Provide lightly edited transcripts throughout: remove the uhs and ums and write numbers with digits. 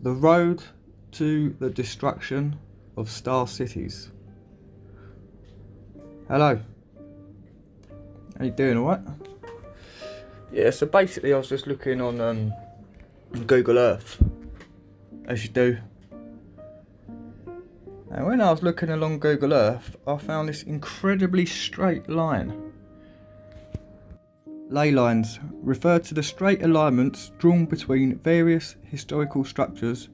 The road to the destruction of star cities. Hello. How you doing, alright? Yeah, so basically I was just looking on Google Earth, as you do. And when I was looking along Google Earth, I found this incredibly straight line. Ley lines refer to the straight alignments drawn between various historical structures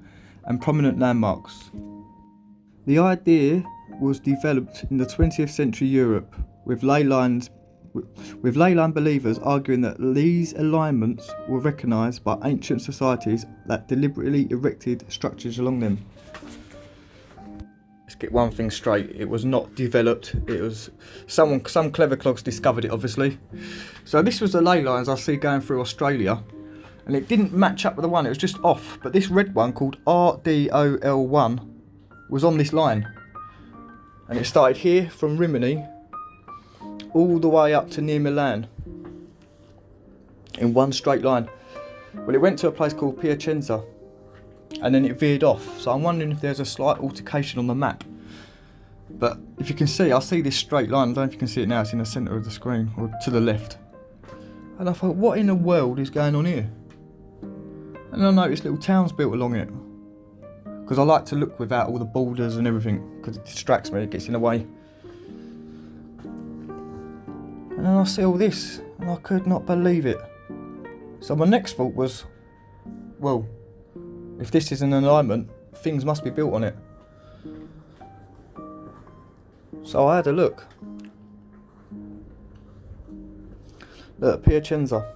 and prominent landmarks. The idea was developed in the 20th century Europe, with ley line believers arguing that these alignments were recognised by ancient societies that deliberately erected structures along them. Let's get one thing straight, it was not developed, it was some clever clogs discovered it, obviously. So this was the ley lines I see going through Australia, and it didn't match up with the one, it was just off, but this red one called RDOL1 was on this line, and it started here from Rimini all the way up to near Milan in one straight line. Well, it went to a place called Piacenza and then it veered off, so I'm wondering if there's a slight altercation on the map. But if you can see, I see this straight line, I don't know if you can see it now, it's in the centre of the screen, or to the left. And I thought, what in the world is going on here? And I noticed little towns built along it, because I like to look without all the borders and everything, because it distracts me, it gets in the way. And then I see all this, and I could not believe it. So my next thought was, well, if this is an alignment, things must be built on it. So I had a look. Look, Piacenza.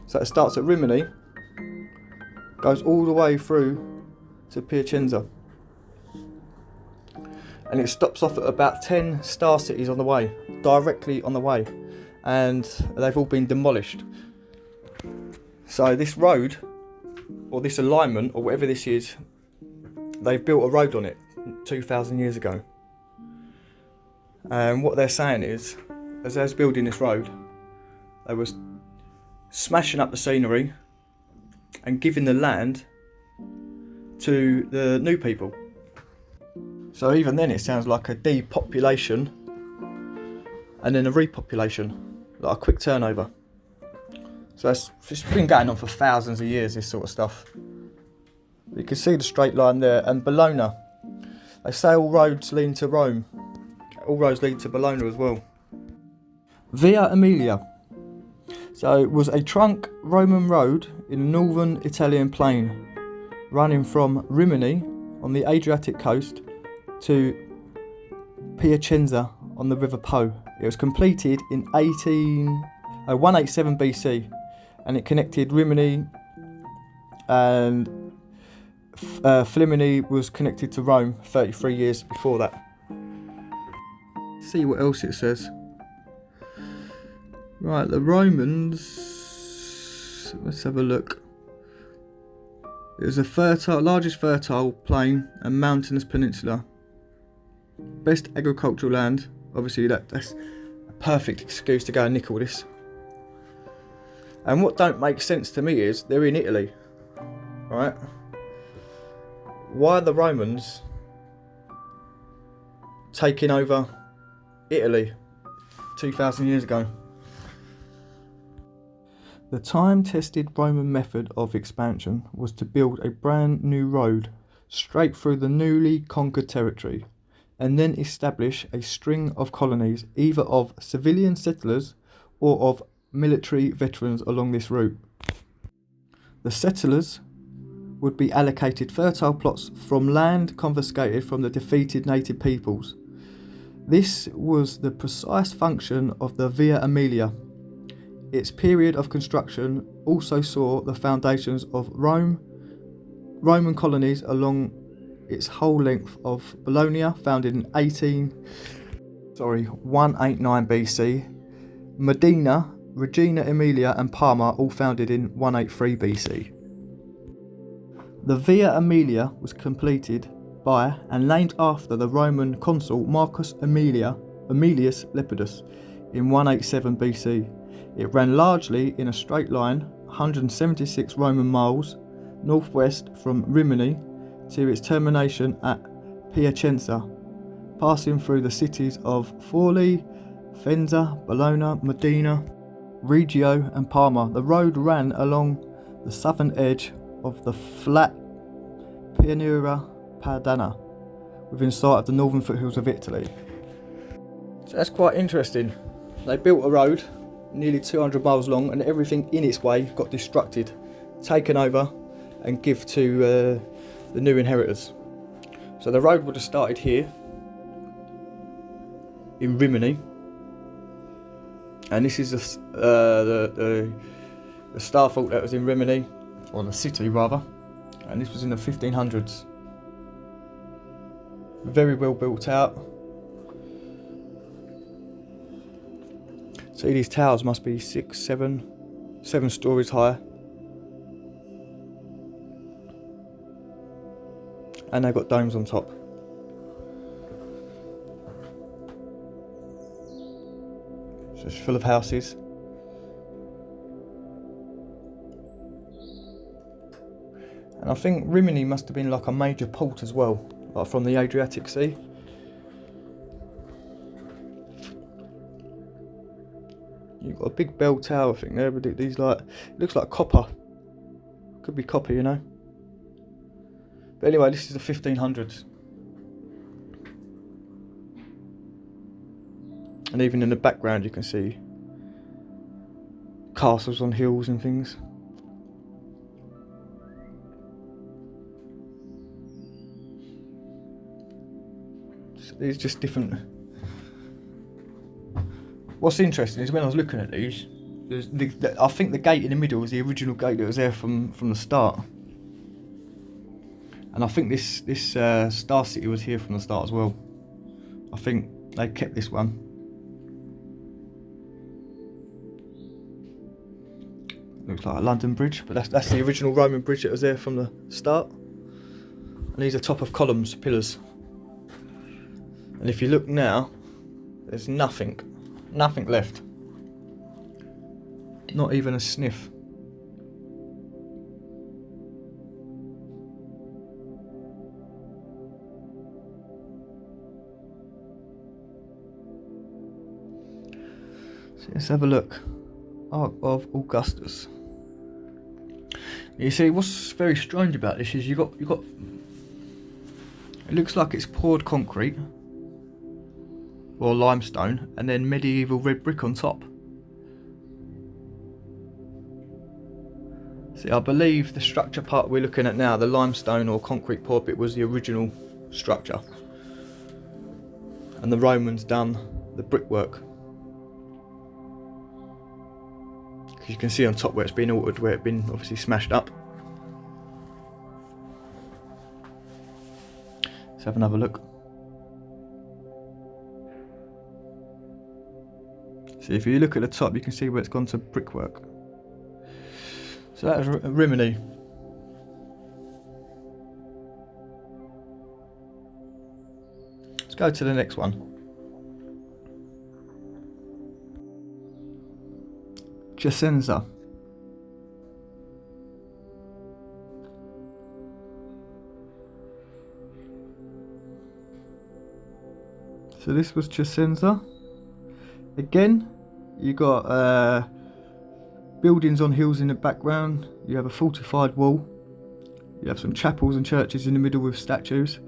So it starts at Rimini, goes all the way through to Piacenza. And it stops off at about 10 star cities on the way, directly on the way. And they've all been demolished. So this road, or this alignment, or whatever this is, they've built a road on it 2,000 years ago. And what they're saying is, as they was building this road, they was smashing up the scenery and giving the land to the new people. So even then it sounds like a depopulation and then a repopulation, like a quick turnover. So it's been going on for thousands of years, this sort of stuff. You can see the straight line there, and Bologna. They say all roads lead to Rome. All roads lead to Bologna as well. Via Emilia. So it was a trunk Roman road in the northern Italian plain, running from Rimini on the Adriatic coast to Piacenza on the River Po. It was completed in 187 BC, and it connected Rimini, and Flimini was connected to Rome 33 years before that. See what else it says. Right, the Romans, let's have a look. It was the largest fertile plain and mountainous peninsula. Best agricultural land. Obviously that's a perfect excuse to go and nick all this. And what don't make sense to me is, they're in Italy, right? Why are the Romans taking over Italy 2,000 years ago? The time-tested Roman method of expansion was to build a brand new road straight through the newly conquered territory, and then establish a string of colonies, either of civilian settlers or of military veterans along this route. The settlers would be allocated fertile plots from land confiscated from the defeated native peoples. This was the precise function of the Via Emilia. Its period of construction also saw the foundations of Roman colonies along its whole length of Bologna, founded in 189 BC, Medina, Reggio, Emilia and Parma, all founded in 183 BC. The Via Emilia was completed by and named after the Roman consul Marcus Aemilius Lepidus in 187 BC. It ran largely in a straight line, 176 Roman miles, northwest from Rimini to its termination at Piacenza, passing through the cities of Forlì, Fidenza, Bologna, Medina, Reggio and Parma. The road ran along the southern edge of the flat Pianura Padana, within sight of the northern foothills of Italy. So that's quite interesting. They built a road nearly 200 miles long, and everything in its way got destructed, taken over and give to the new inheritors. So the road would have started here in Rimini, and this is the star fault that was in Rimini, or the city rather, and this was in the 1500s. Very well built out. See, these towers must be 7 stories high, and they've got domes on top. So it's full of houses. And I think Rimini must have been like a major port as well, like from the Adriatic Sea. You've got a big bell tower thing there, but these like, it looks like copper. Could be copper, you know. But anyway, this is the 1500s. And even in the background you can see castles on hills and things. So these are just different. What's interesting is when I was looking at these, I think the gate in the middle was the original gate that was there from the start. And I think this Star City was here from the start as well. I think they kept this one. Looks like a London Bridge, but that's the original Roman bridge that was there from the start. And these are top of columns, pillars. And if you look now, there's nothing left. Not even a sniff. So let's have a look. Ark of Augustus. You see, what's very strange about this is you got. It looks like it's poured concrete or limestone, and then medieval red brick on top. See, I believe the structure part we're looking at now, the limestone or concrete poured bit, was the original structure, and the Romans done the brickwork. Because you can see on top where it's been altered, where it's been obviously smashed up. Let's have another look. So if you look at the top, you can see where it's gone to brickwork. So that is Rimini. Let's go to the next one. Piacenza. So this was Piacenza. Again, you got buildings on hills in the background. You have a fortified wall. You have some chapels and churches in the middle with statues.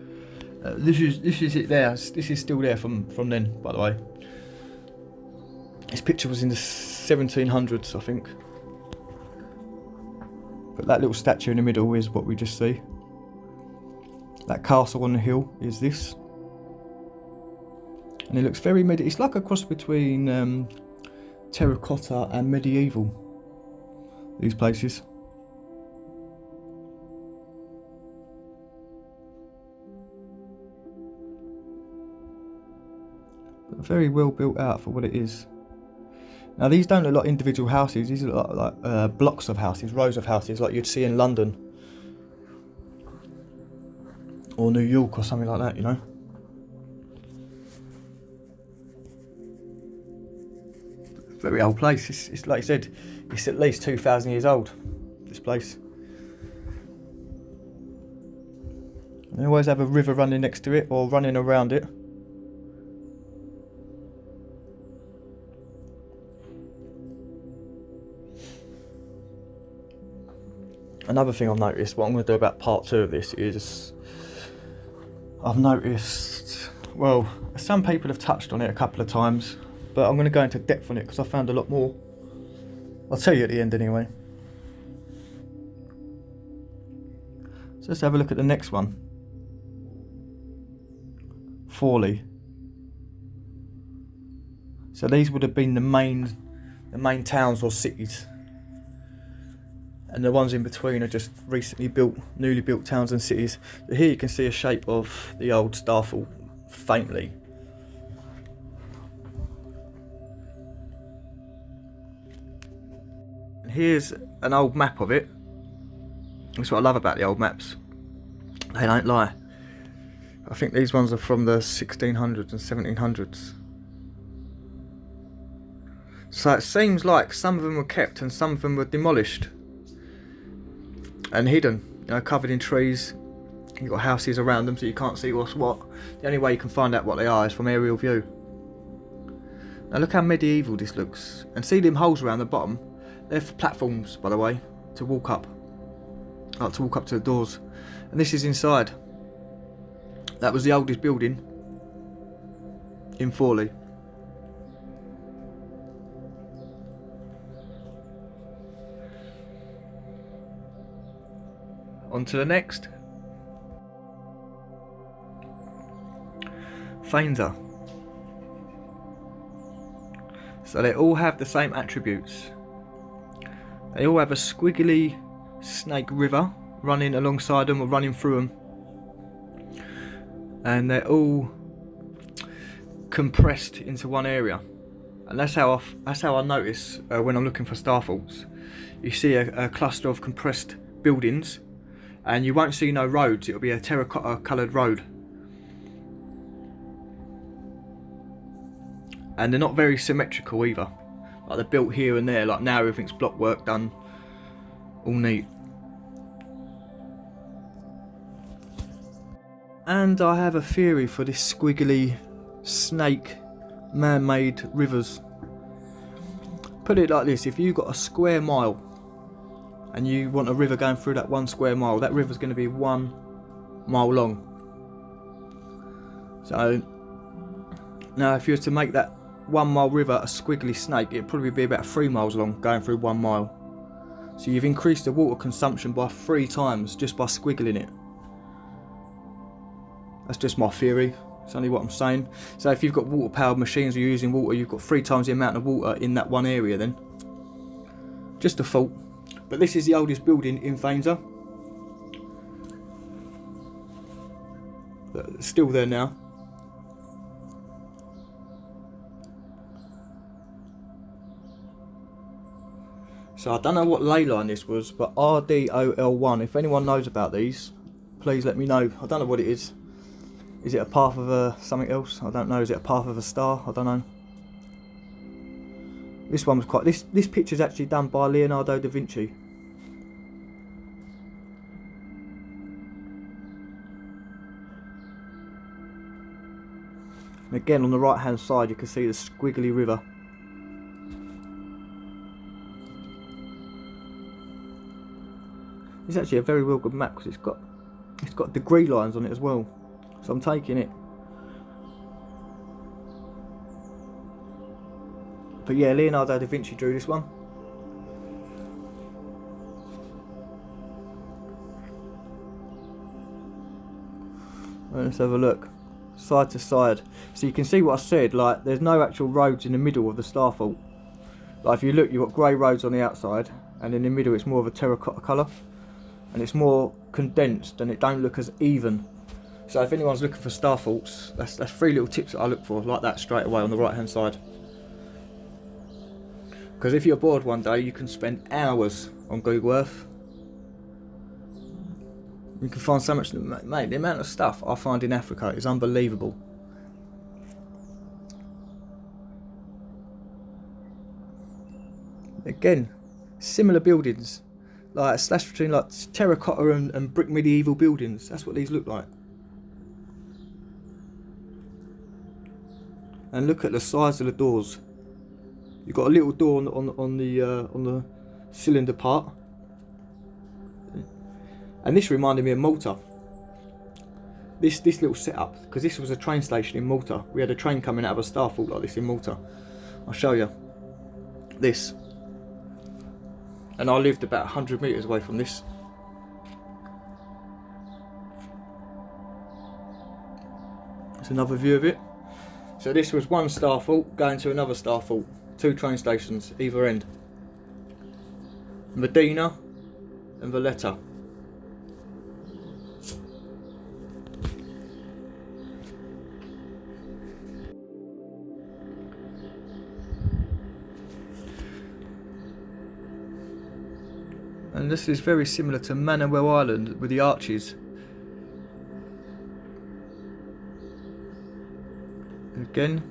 This is it there. This is still there from then, by the way. This picture was in the 1700s, I think. But that little statue in the middle is what we just see. That castle on the hill is this. And it looks very medieval. It's like a cross between terracotta and medieval, these places. But very well built out for what it is. Now these don't look like individual houses, these look like blocks of houses, rows of houses like you'd see in London or New York or something like that, you know. Very old place. It's like I said, it's at least 2,000 years old, this place. They always have a river running next to it or running around it. Another thing I've noticed, what I'm going to do about part 2 of this is, I've noticed, well, some people have touched on it a couple of times, but I'm going to go into depth on it because I found a lot more. I'll tell you at the end anyway. So let's have a look at the next one. Forlì. So these would have been the main towns or cities. And the ones in between are just recently built, newly built towns and cities. So here you can see a shape of the old Starfall faintly. And here's an old map of it. That's what I love about the old maps. They don't lie. I think these ones are from the 1600s and 1700s. So it seems like some of them were kept and some of them were demolished and hidden, you know, covered in trees. You've got houses around them so you can't see what's what. The only way you can find out what they are is from aerial view. Now look how medieval this looks. And see them holes around the bottom? They're for platforms, by the way, to walk up. Like to walk up to the doors. And this is inside. That was the oldest building in Forlì. On to the next. Faenza. So they all have the same attributes. They all have a squiggly snake river running alongside them or running through them. And they're all compressed into one area. And that's how I notice when I'm looking for starfalls. You see a cluster of compressed buildings and you won't see no roads. It'll be a terracotta coloured road. And they're not very symmetrical either. Like they're built here and there. Like now everything's block work done, all neat. And I have a theory for this squiggly snake man-made rivers. Put it like this: if you got a square mile and you want a river going through that 1 square mile, that river's going to be 1 mile long. So now if you were to make that 1 mile river a squiggly snake, it'd probably be about 3 miles long going through 1 mile. So you've increased the water consumption by 3 times just by squiggling it. That's just my theory. It's only what I'm saying. So if you've got water powered machines or you're using water, you've got 3 times the amount of water in that one area then. Just a thought. But this is the oldest building in Faenza. It's still there now. So I don't know what ley line this was, but RDOL1, if anyone knows about these, please let me know. I don't know what it is. Is it a path of something else? I don't know. Is it a path of a star? I don't know. This one was quite... This picture is actually done by Leonardo da Vinci. And again, on the right hand side you can see the squiggly river. It's actually a very well good map because it's got degree lines on it as well. So I'm taking it. But yeah, Leonardo da Vinci drew this one. Let's have a look. Side to side. So you can see what I said, like there's no actual roads in the middle of the starfall. Like if you look, you've got grey roads on the outside and in the middle it's more of a terracotta colour. And it's more condensed and it don't look as even. So if anyone's looking for star faults, that's 3 little tips that I look for, like that straight away on the right hand side. Because if you're bored one day, you can spend hours on Google Earth. You can find so much, mate, the amount of stuff I find in Africa is unbelievable. Again, similar buildings, like a slash between like terracotta and brick medieval buildings. That's what these look like. and look at the size of the doors. You've got a little door on the cylinder part, and this reminded me of Malta. This little setup, because this was a train station in Malta. We had a train coming out of a starfort like this in Malta. I'll show you this, and I lived about 100 metres away from this. There's another view of it. So this was one starfort going to another starfort. 2 train stations either end. Medina and Valletta. And this is very similar to Manuel Island with the arches. Again,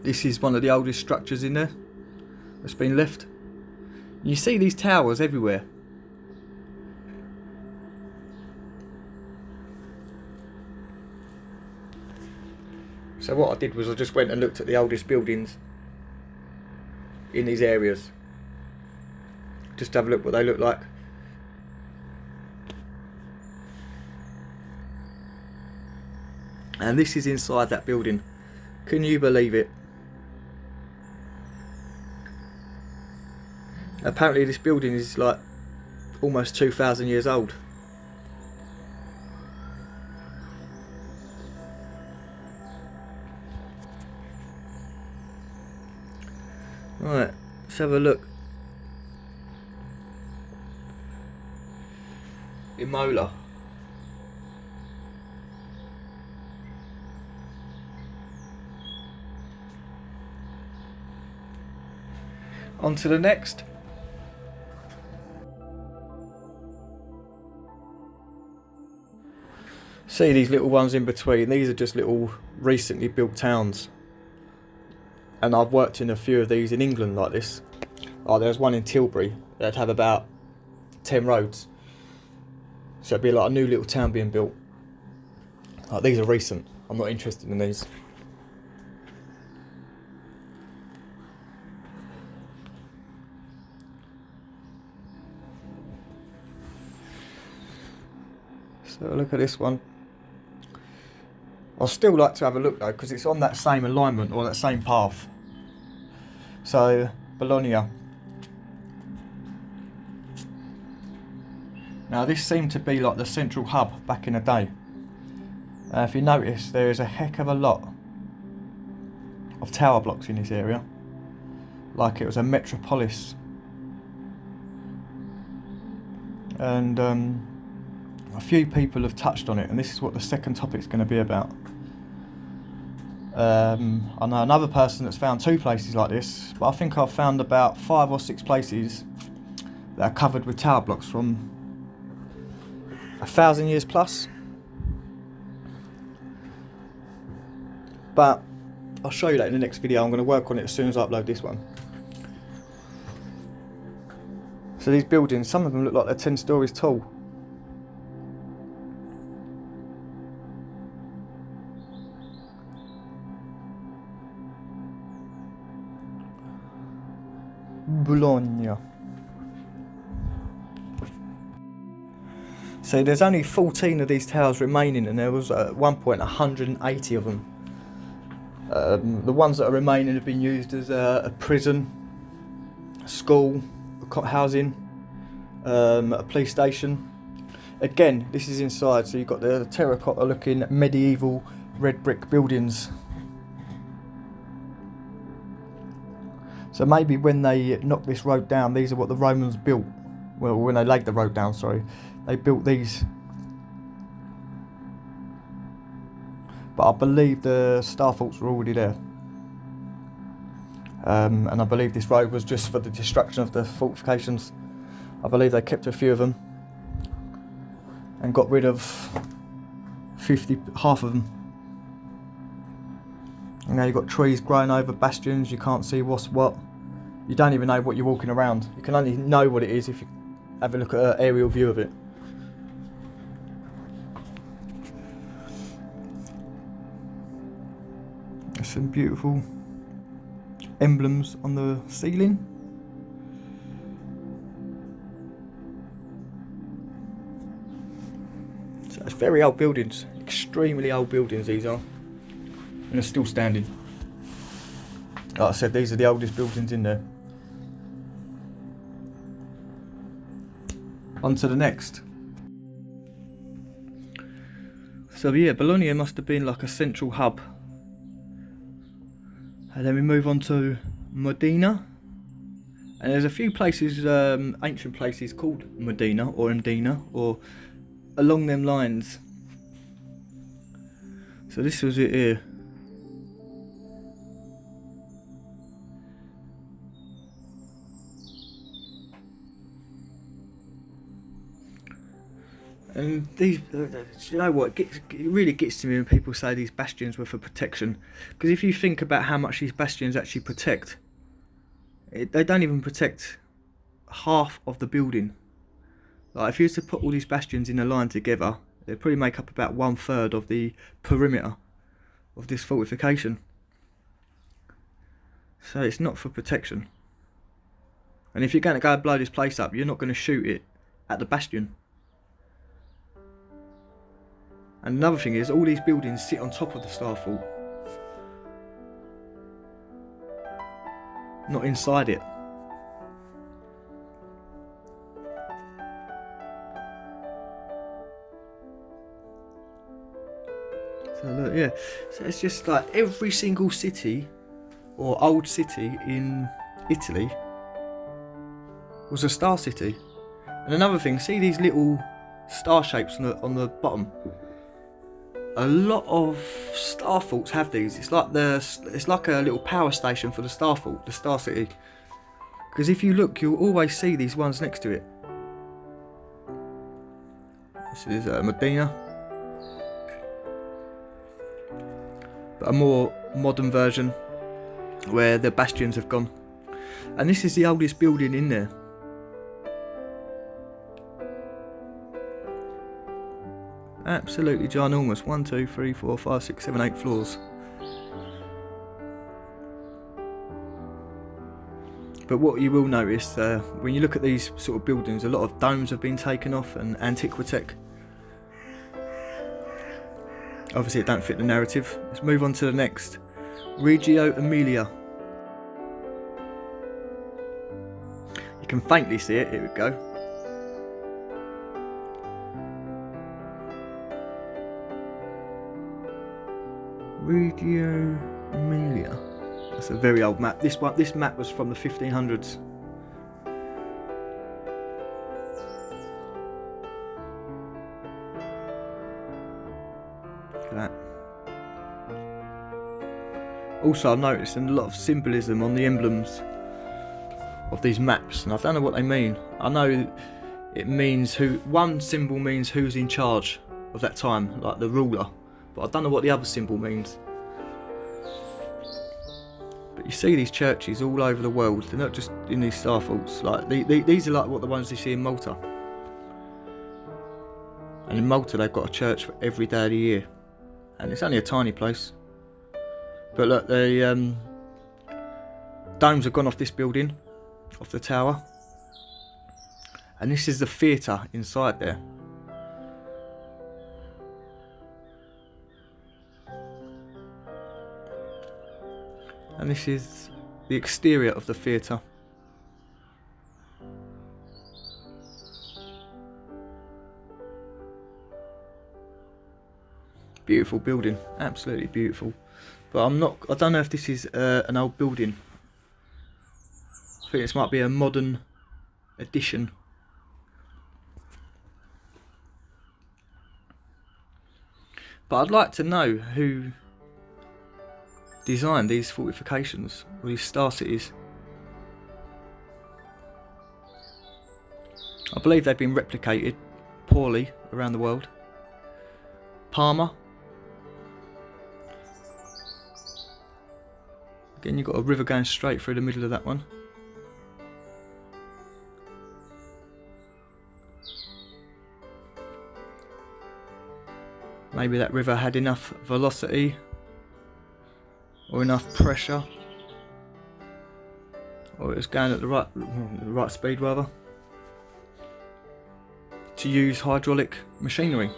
this is one of the oldest structures in there that's been left. You see these towers everywhere. So what I did was I just went and looked at the oldest buildings in these areas, just to have a look what they look like. And this is inside that building. Can you believe it? Apparently this building is like almost 2,000 years old. Right, let's have a look. Imola. On to the next. See these little ones in between? These are just little recently built towns. And I've worked in a few of these in England like this. Oh, there's one in Tilbury that'd have about 10 roads. So it'd be like a new little town being built. Oh, these are recent. I'm not interested in these. So look at this one. I'd still like to have a look though, because it's on that same alignment or that same path. So Bologna. Now this seemed to be like the central hub back in the day. If you notice, there is a heck of a lot of tower blocks in this area, like it was a metropolis. And a few people have touched on it, and this is what the second topic is going to be about. I know another person that's found 2 places like this, but I think I've found about 5 or 6 places that are covered with tower blocks from 1,000 years plus. But I'll show you that in the next video. I'm going to work on it as soon as I upload this one. So these buildings, some of them look like they're 10 stories tall. Bologna. So there's only 14 of these towers remaining, and there was at one point 180 of them. The ones that are remaining have been used as a prison, a school, housing, a police station. Again, this is inside, so you've got the terracotta looking medieval red brick buildings. So maybe when they knocked this road down, these are what the Romans built. Well, when they laid the road down, sorry, they built these. But I believe the starforts were already there. And I believe this road was just for the destruction of the fortifications. I believe they kept a few of them and got rid of half of them. And now you've got trees growing over bastions, you can't see what's what. You don't even know what you're walking around. You can only know what it is if you have a look at an aerial view of it. There's some beautiful emblems on the ceiling. So it's very old buildings, extremely old buildings these are, and they're still standing. Like I said, these are the oldest buildings in there. On to the next. So yeah, Bologna must have been like a central hub. And then we move on to Medina. And there's a few places, ancient places called Medina or Endina or along them lines. So this was it here. And these, you know what, it really gets to me when people say these bastions were for protection. Because if you think about how much these bastions actually protect, they don't even protect half of the building. Like if you were to put all these bastions in a line together, they'd probably make up about 1/3 of the perimeter of this fortification. So it's not for protection. And if you're going to go and blow this place up, you're not going to shoot it at the bastion. And another thing is, all these buildings sit on top of the star fort, not inside it. So look, yeah, so it's just like every single city or old city in Italy was a star city. And another thing, see these little star shapes on the bottom? A lot of star forts have these. It's like a little power station for the star fort, the star city. Because if you look, you'll always see these ones next to it. This is Medina, but a more modern version where the bastions have gone. And this is the oldest building in there. Absolutely ginormous. 1, 2, 3, 4, 5, 6, 7, 8 floors. But what you will notice when you look at these sort of buildings, a lot of domes have been taken off and antiquitech. Obviously it don't fit the narrative. Let's move on to the next. Reggio, Emilia. You can faintly see it, here we go. Reggio, Emilia. That's a very old map. This map was from the 1500s. Look at that. Also, I've noticed a lot of symbolism on the emblems of these maps, and I don't know what they mean. I know it means one symbol means who's in charge of that time, like the ruler, but I don't know what the other symbol means. But you see these churches all over the world. They're not just in these star forts. Like these are like what the ones you see in Malta. And in Malta they've got a church for every day of the year, and it's only a tiny place. But look, the domes have gone off this building, off the tower, and this is the theatre inside there. And this is the exterior of the theatre. Beautiful building, absolutely beautiful. But I don't know if this is an old building. I think this might be a modern addition. But I'd like to know who designed these fortifications, or these star cities. I believe they've been replicated poorly around the world. Parma. Again, you've got a river going straight through the middle of that one. Maybe that river had enough velocity, or enough pressure, or it was going at the right speed rather, to use hydraulic machinery.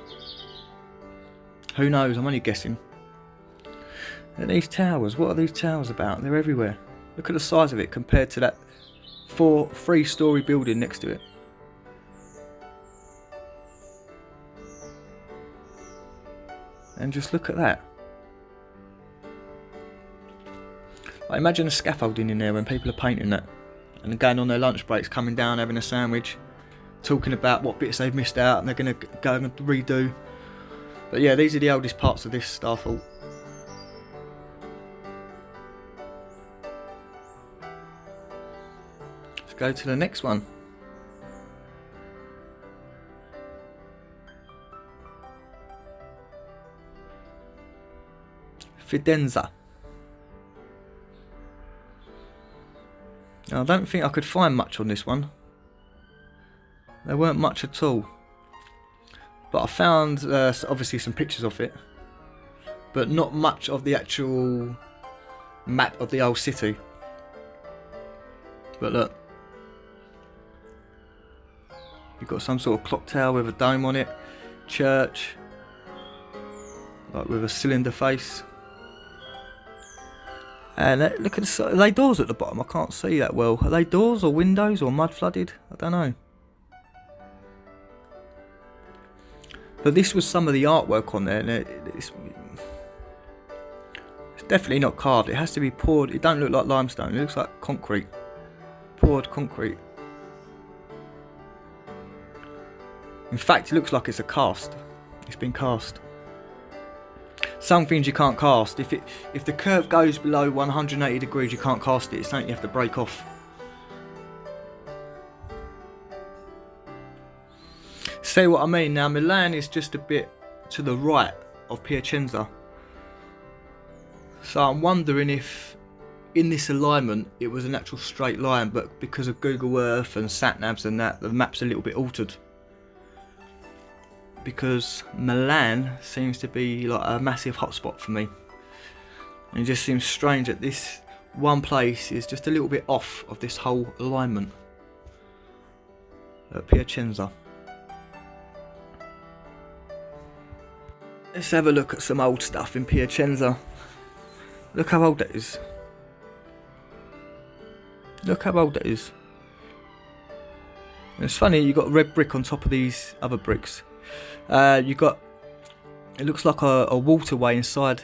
Who knows, I'm only guessing. And these towers, what are these towers about? They're everywhere. Look at the size of it compared to that 3-story building next to it. And just look at that. Like, imagine a scaffolding in there when people are painting that and going on their lunch breaks, coming down, having a sandwich, talking about what bits they've missed out and they're going to go and redo. But yeah, these are the oldest parts of this star fault. Let's go to the next one. Fidenza. Now, I don't think I could find much on this one. There weren't much at all. But I found obviously some pictures of it, but not much of the actual map of the old city. But look, you've got some sort of clock tower with a dome on it, church, like with a cylinder face. And look at the, are they doors at the bottom? I can't see that well. Are they doors or windows or mud flooded? I don't know. But this was some of the artwork on there, and it's definitely not carved. It has to be poured. It don't look like limestone. It looks like concrete, poured concrete. In fact, it looks like it's a cast. It's been cast. Some things you can't cast. If the curve goes below 180 degrees, you can't cast it. It's something you have to break off. See what I mean? Now, Milan is just a bit to the right of Piacenza. So I'm wondering if in this alignment it was an actual straight line, but because of Google Earth and sat-navs and that, the map's a little bit altered. Because Milan seems to be like a massive hotspot for me. And it just seems strange that this one place is just a little bit off of this whole alignment at Piacenza. Let's have a look at some old stuff in Piacenza. Look how old that is. Look how old that is. And it's funny, you've got red brick on top of these other bricks. You've got, it looks like a waterway inside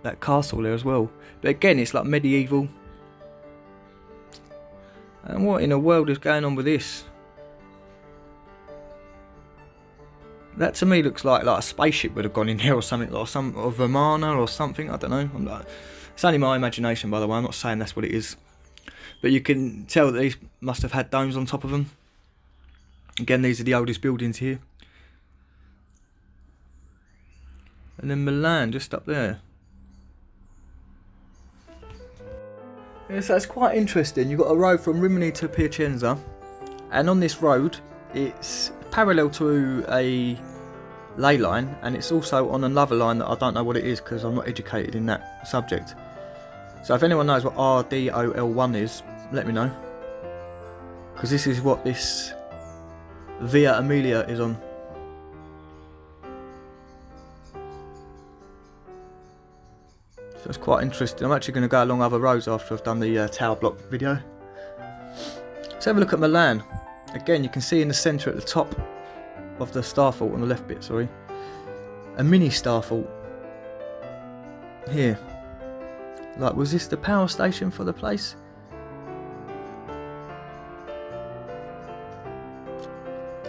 that castle there as well. But again, it's like medieval. And what in the world is going on with this? That to me looks like a spaceship would have gone in here or something, like some of Romana or something. I don't know. It's only my imagination, by the way. I'm not saying that's what it is. But you can tell that these must have had domes on top of them. Again, these are the oldest buildings here. And then Milan, just up there. Yeah, so it's quite interesting. You've got a road from Rimini to Piacenza. And on this road, it's parallel to a ley line, and it's also on another line that I don't know what it is because I'm not educated in that subject. So if anyone knows what RDOL1 is, let me know, because this is what this Via Emilia is on. So it's quite interesting. I'm actually going to go along other roads after I've done the tower block video. Let's have a look at Milan. Again, you can see in the centre at the top of the star fault, on the left bit, sorry, a mini star fault here. Like, was this the power station for the place?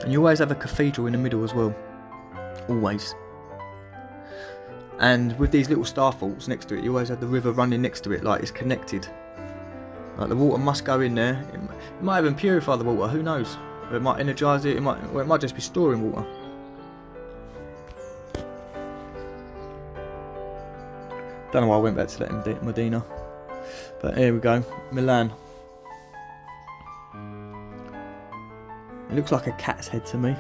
And you always have a cathedral in the middle as well. Always. And with these little star faults next to it, you always have the river running next to it, like it's connected. Like the water must go in there. It might even purify the water, who knows? Or it might energise it, or it might just be storing water. Don't know why I went back to that Medina. But here we go, Milan. It looks like a cat's head to me.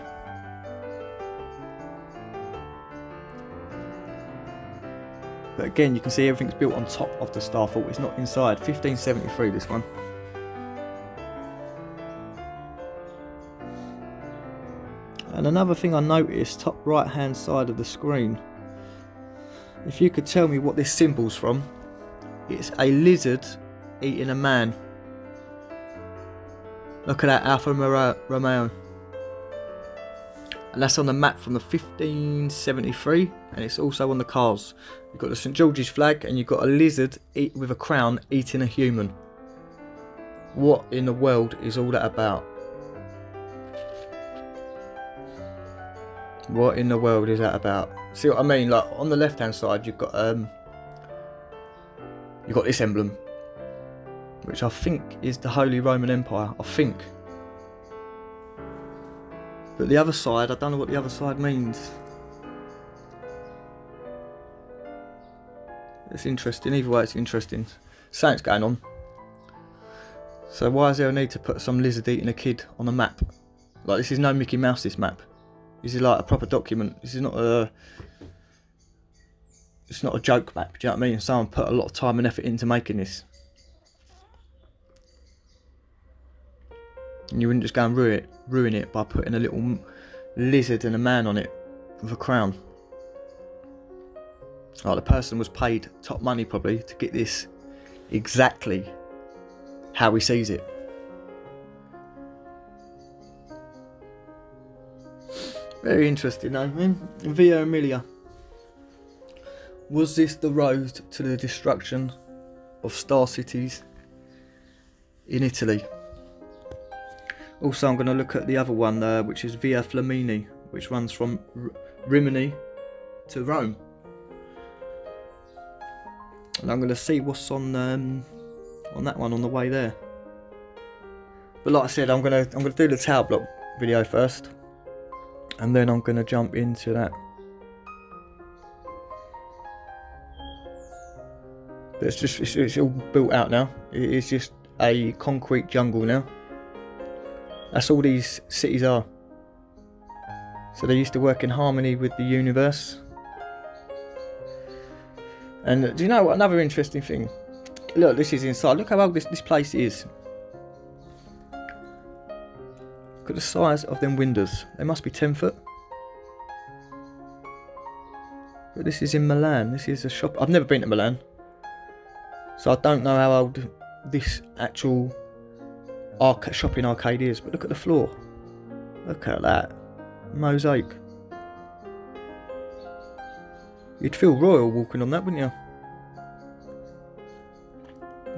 But again, you can see everything's built on top of the star fort. It's not inside. 1573, this one. And another thing I noticed, top right hand side of the screen, if you could tell me what this symbol's from, it's a lizard eating a man. Look at that, Alfa Romeo. And that's on the map from the 1573, and it's also on the cars. You've got the St George's flag, and you've got a lizard with a crown eating a human. What in the world is all that about? What in the world is that about? See what I mean? Like on the left hand side, you've got this emblem, which I think is the Holy Roman Empire. I think. But the other side, I don't know what the other side means. It's interesting. Either way, it's interesting. Something's going on. So why is there a need to put some lizard eating a kid on a map? Like, this is no Mickey Mouse, this map. This is like a proper document. This is not a... It's not a joke map, do you know what I mean? Someone put a lot of time and effort into making this. And you wouldn't just go and ruin it by putting a little lizard and a man on it with a crown. Like, the person was paid top money probably to get this exactly how he sees it. Very interesting, I mean. Via Emilia. Was this the road to the destruction of star cities in Italy? Also, I'm going to look at the other one, which is Via Flamini, which runs from Rimini to Rome. And I'm going to see what's on that one on the way there. But like I said, I'm going to do the tower block video first, and then I'm going to jump into that. But it's all built out now. It is just a concrete jungle now. That's all these cities are. So they used to work in harmony with the universe. And do you know what? Another interesting thing. Look, this is inside. Look how old this place is. Look at the size of them windows. They must be 10 foot. But this is in Milan. This is a shop. I've never been to Milan, so I don't know how old this actual shopping arcade is. But look at the floor. Look at that. Mosaic. You'd feel royal walking on that, wouldn't you?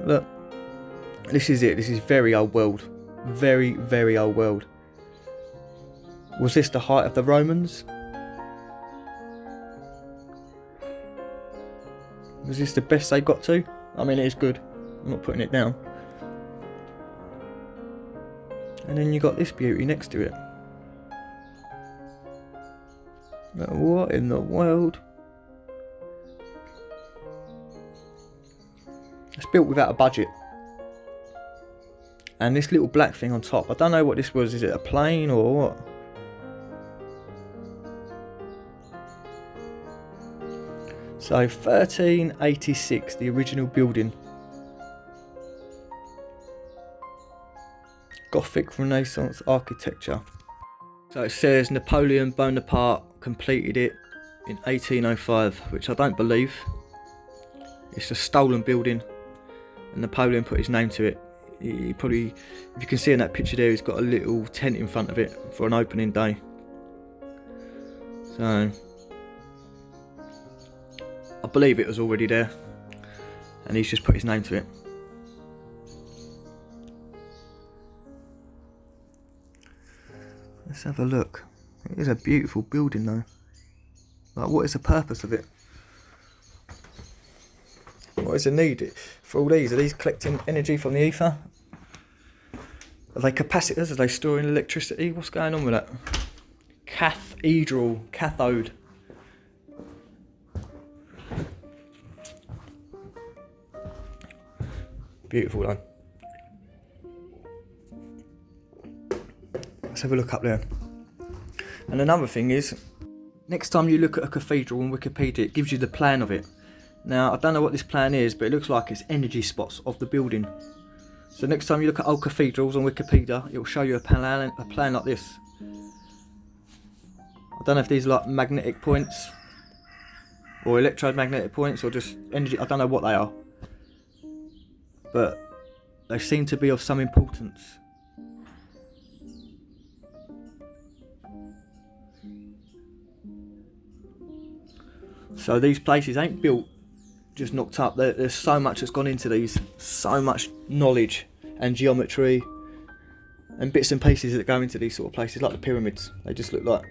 Look. This is it. This is very old world. Very, very old world. Was this the height of the Romans? Was this the best they got to? I mean, it is good. I'm not putting it down. And then you got this beauty next to it. Now, what in the world? It's built without a budget. And this little black thing on top, I don't know what this was. Is it a plane or what? So 1386, the original building. Gothic Renaissance architecture. So it says Napoleon Bonaparte completed it in 1805, which I don't believe. It's a stolen building, and Napoleon put his name to it. He probably, if you can see in that picture there, he's got a little tent in front of it for an opening day. So I believe it was already there, and he's just put his name to it. Let's have a look. It is a beautiful building though. Like, what is the purpose of it? What is the need for all these? Are these collecting energy from the ether? Are they capacitors? Are they storing electricity? What's going on with that? Cathode. Beautiful though. Let's have a look up there. And another thing is, next time you look at a cathedral on Wikipedia, it gives you the plan of it. Now, I don't know what this plan is, but it looks like it's energy spots of the building. So next time you look at old cathedrals on Wikipedia, it will show you a plan like this. I don't know if these are like magnetic points, or electromagnetic points, or just energy. I don't know what they are, but they seem to be of some importance. So these places ain't built just knocked up. There's so much that's gone into these, so much knowledge and geometry and bits and pieces that go into these sort of places, like the pyramids. They just look like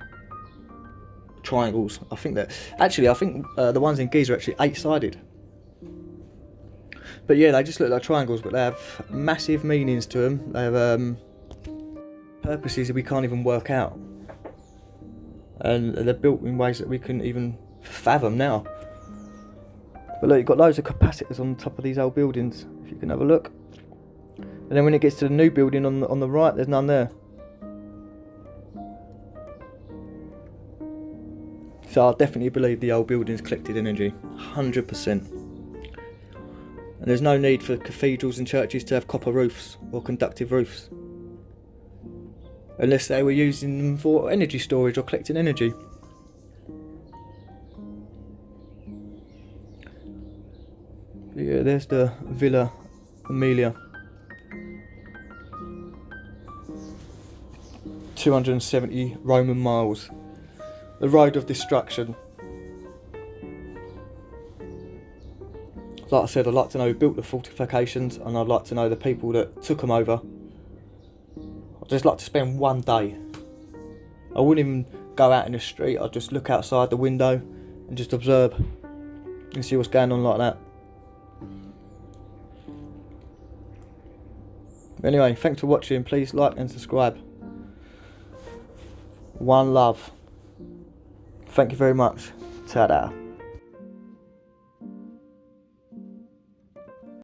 triangles. I think the ones in Giza are actually 8-sided. But yeah, they just look like triangles, but they have massive meanings to them. They have purposes that we can't even work out, and they're built in ways that we couldn't even fathom now. But look, you've got loads of capacitors on top of these old buildings, if you can have a look. And then when it gets to the new building on the right, there's none there. So I definitely believe the old buildings collected energy, 100%. And there's no need for cathedrals and churches to have copper roofs or conductive roofs, unless they were using them for energy storage or collecting energy. Yeah, there's the Villa Emilia. 270 Roman miles. The road of destruction. Like I said, I'd like to know who built the fortifications, and I'd like to know the people that took them over. I'd just like to spend one day. I wouldn't even go out in the street. I'd just look outside the window and just observe and see what's going on like that. Anyway, thanks for watching. Please like and subscribe. One love. Thank you very much. Ta-da.